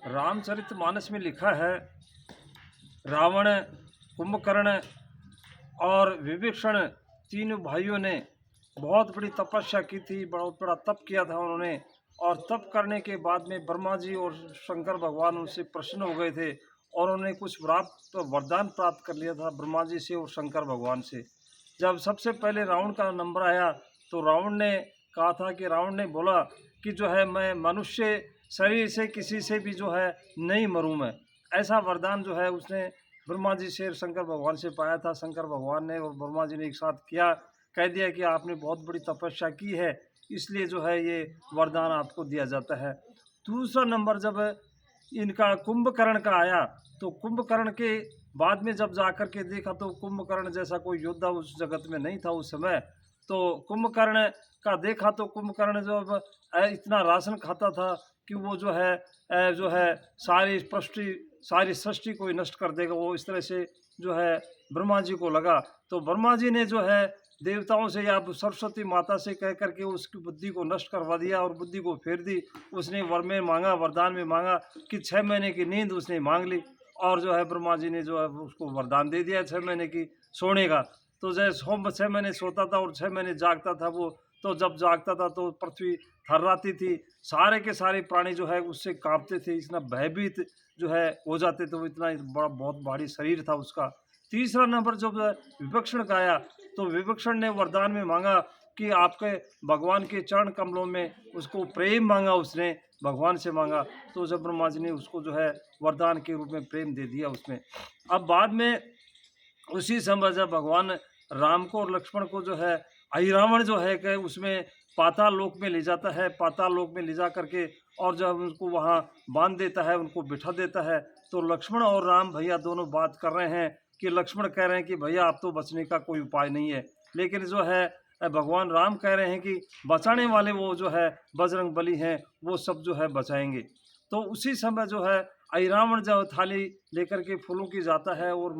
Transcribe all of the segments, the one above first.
रामचरितमानस में लिखा है, रावण, कुंभकर्ण और विभीषण तीनों भाइयों ने बहुत बड़ी तपस्या की थी, बहुत बड़ा तप किया था उन्होंने। और तप करने के बाद में ब्रह्मा जी और शंकर भगवान उनसे प्रसन्न हो गए थे और उन्होंने कुछ वरदान प्राप्त कर लिया था ब्रह्मा जी से और शंकर भगवान से। जब सबसे पहले रावण का नंबर आया तो रावण ने कहा था कि रावण ने बोला कि जो है मैं मनुष्य शरीर से किसी से भी जो है नहीं मरूं मैं। ऐसा वरदान जो है उसने ब्रह्मा जी से शंकर भगवान से पाया था। शंकर भगवान ने और ब्रह्मा जी ने एक साथ किया, कह दिया कि आपने बहुत बड़ी तपस्या की है, इसलिए जो है ये वरदान आपको दिया जाता है। दूसरा नंबर जब इनका कुंभकर्ण का आया तो कुंभकर्ण के बाद में जब जाकर के देखा तो कुंभकर्ण जैसा कोई योद्धा उस जगत में नहीं था उस समय। तो कुंभकर्ण का देखा तो कुंभकर्ण जो इतना राशन खाता था कि वो जो है सारी सृष्टि को ही नष्ट कर देगा, वो इस तरह से जो है ब्रह्मा जी को लगा। तो ब्रह्मा जी ने जो है देवताओं से या सरस्वती माता से कह करके उसकी बुद्धि को नष्ट करवा दिया और बुद्धि को फेर दी। उसने वर में मांगा, वरदान में मांगा कि 6 महीने की नींद उसने मांग ली और जो है ब्रह्मा जी ने जो है उसको वरदान दे दिया 6 महीने की सोने का। तो जैसे 6 महीने सोता था और 6 महीने जागता था वो, तो जब जागता था तो पृथ्वी थर्राती थी, सारे के सारे प्राणी जो है उससे कांपते थे, इतना भयभीत जो है हो जाते थे, वो इतना बड़ा बहुत भारी शरीर था उसका। तीसरा नंबर जब विभीषण का आया तो विभीषण ने वरदान में मांगा कि आपके भगवान के चरण कमलों में, उसको प्रेम मांगा उसने, भगवान से मांगा। तो जब ब्रह्मा जी ने उसको जो है वरदान के रूप में प्रेम दे दिया उसमें। अब बाद में उसी समय जब भगवान राम को और लक्ष्मण को जो है अहिरावण जो है कि उसमें पाताल लोक में ले जाता है, पाताल लोक में ले जा करके और जब उनको वहाँ बांध देता है, उनको बिठा देता है, तो लक्ष्मण और राम भैया दोनों बात कर रहे हैं कि लक्ष्मण कह रहे हैं कि भैया अब तो बचने का कोई उपाय नहीं है, लेकिन जो है भगवान राम कह रहे हैं कि बचाने वाले वो जो है बजरंग बली हैं, वो सब जो है बचाएंगे। तो उसी समय जो है अहिरावण जब थाली लेकर के फूलों की जाता है और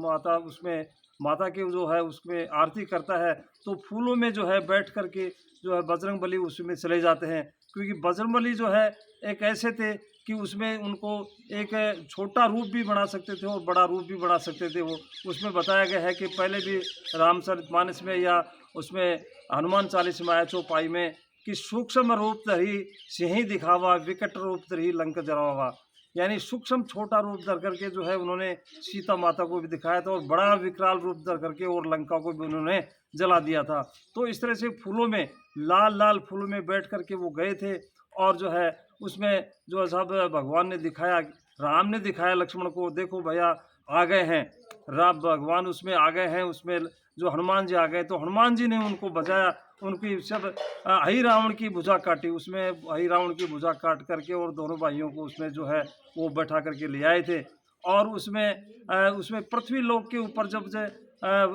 माता के जो है उसमें आरती करता है, तो फूलों में जो है बैठ करके जो है बजरंगबली उसमें चले जाते हैं। क्योंकि बजरंगबली जो है एक ऐसे थे कि उसमें उनको एक छोटा रूप भी बना सकते थे और बड़ा रूप भी बना सकते थे। वो उसमें बताया गया है कि पहले भी रामचरितमानस में या उसमें हनुमान चालीसा में आया चौपाई में कि सूक्ष्म रूप धरी सिंह दिखावा, विकट रूप धरी लंक जरावा। यानी सूक्ष्म छोटा रूप धर करके जो है उन्होंने सीता माता को भी दिखाया था और बड़ा विकराल रूप धर करके और लंका को भी उन्होंने जला दिया था। तो इस तरह से फूलों में, लाल लाल फूलों में बैठ करके वो गए थे और जो है उसमें जो सब भगवान ने दिखाया, राम ने दिखाया लक्ष्मण को, देखो भैया आ गए हैं, राम भगवान उसमें आ गए हैं, उसमें जो हनुमान जी आ गए। तो हनुमान जी ने उनको बचाया, उनकी सब अहि रावण की भुजा काटी, उसमें अहि रावण की भुजा काट करके और दोनों भाइयों को उसमें जो है वो बैठा करके ले आए थे। और उसमें पृथ्वी लोक के ऊपर जब से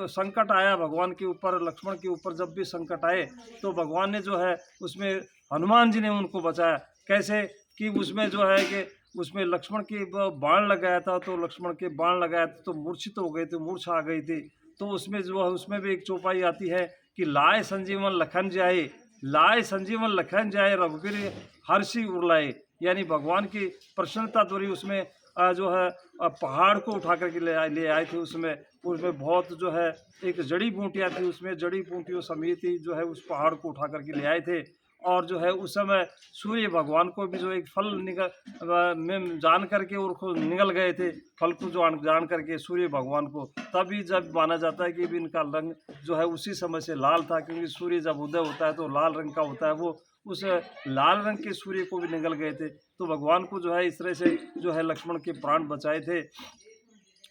संकट आया भगवान के ऊपर, लक्ष्मण के ऊपर जब भी संकट आए तो भगवान ने जो है उसमें हनुमान जी ने उनको बचाया। कैसे कि उसमें जो है कि उसमें लक्ष्मण के बाण लगाया था, तो लक्ष्मण के बाण लगाया था तो मूर्छित हो गए थे, मूर्छा आ गई थी। तो उसमें जो है उसमें भी एक चौपाई आती है कि लाए संजीवन लखन जाए, लाए संजीवन लखन जाए, रघुवीर हर्षि उरलाए। यानी भगवान की प्रसन्नता द्वारा उसमें जो है पहाड़ को उठा करके ले आए थे। उसमें बहुत जो है एक जड़ी बूटियाँ थी, उसमें जड़ी बूटियों समेत ही जो है उस पहाड़ को उठा करके ले आए थे। और जो है उस समय सूर्य भगवान को भी जो एक फल में जान करके और खुद निगल गए थे, फल को जो जान करके सूर्य भगवान को, तभी जब माना जाता है कि इनका रंग जो है उसी समय से लाल था। क्योंकि सूर्य जब उदय होता है तो लाल रंग का होता है, वो उस लाल रंग के सूर्य को भी निगल गए थे। तो भगवान को जो है इस तरह से जो है लक्ष्मण के प्राण बचाए थे।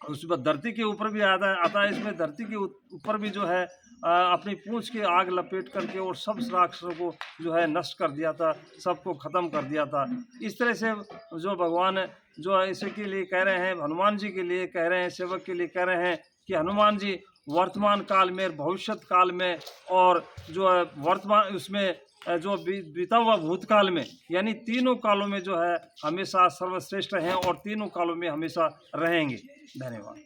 उसके बाद धरती के ऊपर भी आता है इसमें धरती के ऊपर भी जो है अपनी पूंछ की आग लपेट करके और सब राक्षसों को जो है नष्ट कर दिया था, सबको ख़त्म कर दिया था। इस तरह से जो भगवान जो है इसी के लिए कह रहे हैं, हनुमान जी के लिए कह रहे हैं, सेवक के लिए कह रहे हैं कि हनुमान जी वर्तमान काल में, भविष्य काल में और जो है वर्तमान उसमें जो बीता हुआ भूतकाल में, यानी तीनों कालों में जो है हमेशा सर्वश्रेष्ठ हैं और तीनों कालों में हमेशा रहेंगे। धन्यवाद।